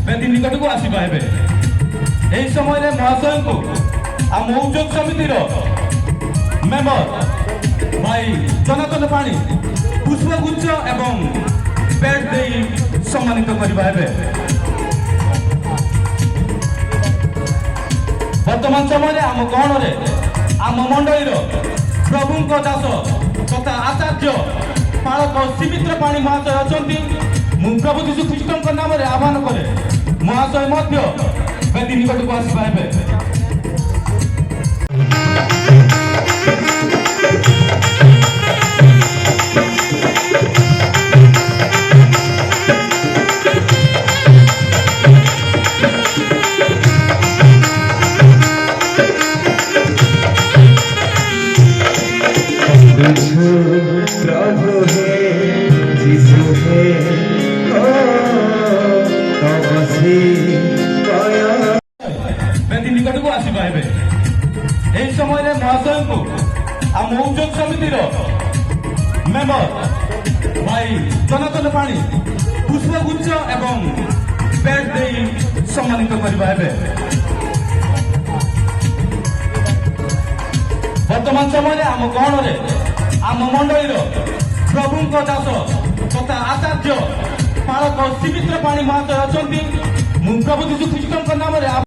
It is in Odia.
ବେଦୀ ନିକଟକୁ ଆସିବା ହେବେ। ଏହି ସମୟରେ ମହାଶୟଙ୍କୁ ଆମ ଉଦ୍ୟୋଗ ସମିତିର ମେମ୍ବର ଭାଇ ଜନାର୍ଦ୍ଦନ ପାଣି ପୁଷ୍ପଗୁଚ୍ଛ ଏବଂ ବେଡ୍ ଦେଇ ସମ୍ମାନିତ କରିବା ହେବେ। ବର୍ତ୍ତମାନ ସମୟରେ ଆମ ଗହଣରେ ଆମ ମଣ୍ଡଳୀର ପ୍ରଭୁଙ୍କ ଦାସ ତଥା ଆଚାର୍ଯ୍ୟ ପାଳକ ଶ୍ରୀମିତ୍ର ପାଣି ମହାଶୟ ଅଛନ୍ତି। ମୁଁ ପ୍ରଭୁ ଯୀଶୁ ଖ୍ରୀଷ୍ଟଙ୍କ ନାମରେ ଆହ୍ୱାନ କରେ ମହାଶୟ ମଧ୍ୟ ବେଦୀ ନିକଟକୁ ଆସିବା ହେବେ। प्रभु है यीशु है ବେଦୀ ନିକଟକୁ ଆସିବା ହେବେ। ଏହି ସମୟରେ ମହାଶୟଙ୍କୁ ଆମ ଉଦ୍ୟୋଗ ସମିତିର ମେମ୍ବର ଭାଇ ଜନାର୍ଦ୍ଦନ ପାଣି ପୁଷ୍ପଗୁଚ୍ଛ ଏବଂ ବେଡ୍ ଦେଇ ସମ୍ମାନିତ କରିବା ହେବେ। ବର୍ତ୍ତମାନ ସମୟରେ ଆମ ଗହଣରେ ଆମ ମଣ୍ଡଳୀର ପ୍ରଭୁଙ୍କ ଦାସ ତଥା ଆଚାର୍ଯ୍ୟ ପାଳକ ଶ୍ରୀମିତ୍ର ପାଣି ମହାଶୟ ଅଛନ୍ତି। ମୁଁ ପ୍ରଭୁ ଯୀଶୁ ଖ୍ରୀଷ୍ଟଙ୍କ ନାମରେ